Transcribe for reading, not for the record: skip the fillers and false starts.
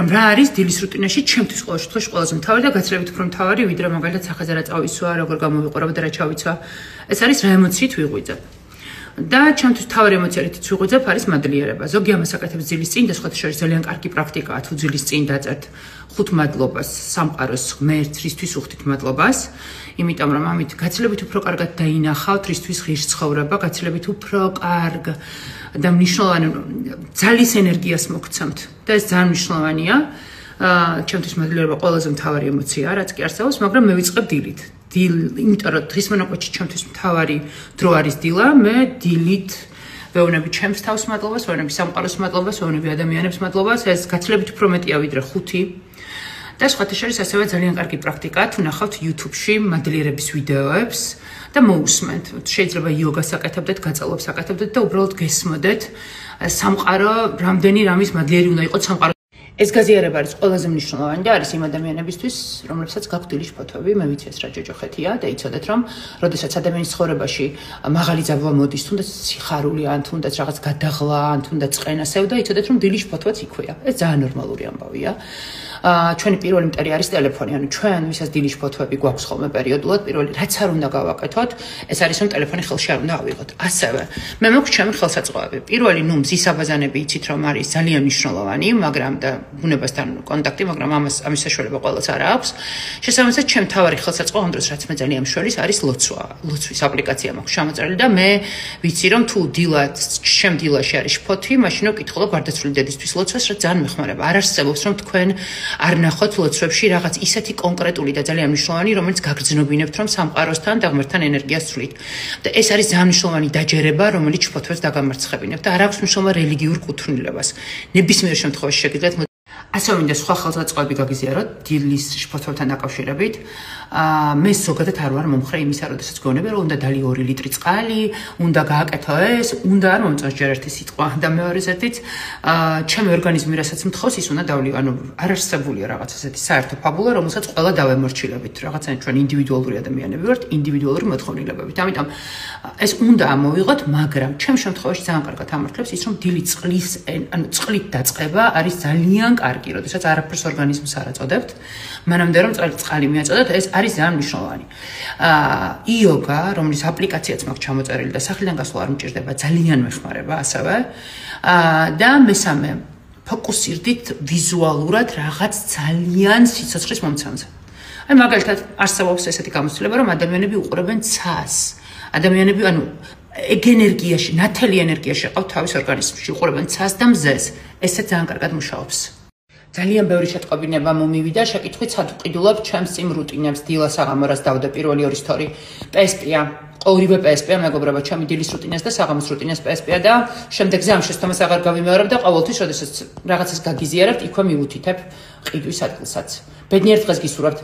მაგრამ რა არის დილის რუტინაში ჩემთვის ყოველ შემთხვევაში ყველაზე მთავარი და გაცილებით უფრო მთავარი, ვიდრე მაგალითად სახეზე რა წავისვა, როგორ გამოვიყურება და რა ჩავიცვა. ეს არის რა ემოციით ვიღვიძებ. და ჩემთვის თავი ემოცია რითიც ვიღვიძებ არის მადლიერება. ზოგი ამას აკეთებს დილის წინ და სხვათა შორის ძალიან კარგი პრაქტიკაა თუ დილის წინ დაწერთ 5 მადლობას სამყაროს ღმერთს რისთვის უხდით მადლობას. იმიტომ რომ ამით გაცილებით უფრო კარგად დაინახავთ რისთვის ღირს ცხოვრება, გაცილებით უფრო კარგ და მნიშვნელოვანი ძალის ენერგიას მოგცემთ. და ეს ძალიან მნიშვნელოვანია. ჩემთვის მადლიერება ყველაზე მთავარი ემოციაა, რაც კი არსებობს, მაგრამ მე ვიწყებ დილით. იმიტომ რომ დღის მონაკვეთში ჩემთვის მთავარი დრო არის დილა, მე დილით ვეუბნები ჩემს თავს მადლობას, ვეუბნები სამყაროს მადლობას, ვეუბნები ადამიანებს მადლობას, ეს გაცილებით უფრო მეტია ვიდრე 5. და სხვათა შორის ასევე ძალიან კარგი პრაქტიკაა თუ ნახავთ YouTube-ში მადლიერების ვიდეოებს და მოусმენთ. შეიძლება იოგას აკეთებდეთ, გაწალვებს აკეთებდეთ და უბრალოდ გესმოდეთ სამყარო რამდენი რამის მადლიერი უნდა იყოს სამყარო. ეს გაზიარება არის ყველაზე მნიშვნელოვანი და არის იმ ადამიანებისთვის, რომლებსაც გაქვთ დილის ფოთოები, მე ვიცი ეს რა ჯოჯოხეთია და იცოდეთ რომ, როდესაც ადამიანის ცხოვრებაში მაღალი ძაბვა მოდის, თუნდაც სიხარული ან თუნდაც რაღაც გადაღლა, ან თუნდაც წყენასევ და იცოდეთ რომ დილის ფოთოაც იქვეა. ეს ძალიან ნორმალური ამბავია. ჩვენი პირველი მტერი არის ტელეფონი, ანუ ჩვენ ვისაც დილის ფოთოები გვაქვს ხოლმე პერიოდულად, პირველი რაც არ უნდა გავაკეთოთ, ეს არის რომ ტელეფონი ხელში არ უნდა ავიღოთ. ასევე მე მაქვს ჩემი ხელსაწყოები. პირველი ნუ მზის აბაზანები იცით რომ არის ძალიან მნიშვნელოვანი, მაგრამ და ბუნებასთან კონტაქტი, მაგრამ ამის საშუალება ყველას არ აქვს. შესაბამისად, ჩემ თავარი ხელსაწყო ამ დროს რაც მე ძალიან მშველის არის ლოცვა. ლოცვის აპლიკაცია მაქვს ჩამოწერილი და მე ვიცი რომ თუ დილად ჩემ დილაში არის ფოთი, მაშინ ვკითხულობ გარდაცვლილი დედისთვის ლოცვას, რაც ძალიან მეხმარება. არ არსებობს რომ თქვენ არ ნახოთ ლოცვებში რაღაც ისეთი კონკრეტული და ძალიან მნიშვნელოვანი, რომელიც გაგრძნობინებთ რომ სამყაროსთან და ღმერთთან ენერგიას ცვლით. და ეს არის ძალიან მნიშვნელოვანი დაჯერება, რომელიც ფოთვებს დაგამარცხებინებთ და არ აქვს მნიშვნელობა რელიგიურ კუთვნილებას. ნებისმიერ შემთხვევაში შეგიძლიათ ასევე მინდა სხვა ხელსაწყოები გაგიზიაროთ დილის ფოთვებთან დაკავშირებით. მე ზოგადად არ ვარ მომხრე იმისა, როდესაც გეუბნები რომ უნდა დალი 2 ლიტრი წყალი, უნდა გააკეთო ეს, უნდა არ მომწონს ჯერ ერთი სიტყვა და მეორე ზეთით ჩემი ორგანიზმი რასაც მთხოვს ის უნდა დავლივ, ანუ არ არსებულია რაღაც ასეთი საერთო ფაბულა, რომელსაც ყველა დავემორჩილებით. რაღაცა ჩვენ ინდივიდუალური ადამიანები ვართ, ინდივიდუალური მოთხოვნილებებით. ამიტომ ეს უნდა ამოვიღოთ, მაგრამ ჩემ შემთხვევაში ძალიან კარგად ამართლებს ის რომ დილით წყლით დაწყება არის ძალიან კარგი, როდესაც არაფერს ორგანიზმს არ აწოდებთ, მანამდე რომ წყალი მიაწოდოთ, ეს არის ძალიან მნიშვნელოვანი. იოგა, რომლის აპლიკაციაც მაქვს ჩამოწერილი და სახლიდან გასვლა არ მჭირდება, ძალიან მეხმარება ასევე. და მესამე, ფოკუსირდით ვიზუალურად რაღაც ძალიან სიცოცხლის მომცემზე. აი მაგალითად არსებობს ესეთი გამოცდილება, რომ ადამიანები უყურებენ ცას. ადამიანები, ანუ ენერგიაში, ნათელი ენერგიაში ყავთ თავის ორგანიზმში, უყურებენ ცას და მზეს. ესეც ძალიან კარგად მუშაობს. ძალიან ბევრი შეტყობინება მომივიდა, შეკითხვით სად ვყიდულობ ჩემს წინ რუტინებს, დილა საღამო რას დავდე პირველი 2 სტორი. PSP-ა, ორივე PSP-ა მეგობრებო, ჩემი დილის რუტინას და საღამოს რუტინას PSP-ა და შემდეგზე ამ შეცდომას აღარ გავიმეორებ და ყოველთვის, როდესაც რაღაცას გაგიზიარებთ, იქვე მივუთითებ ყიდვის ადგილსაც. ბედნიერ დღეს გისურვებთ.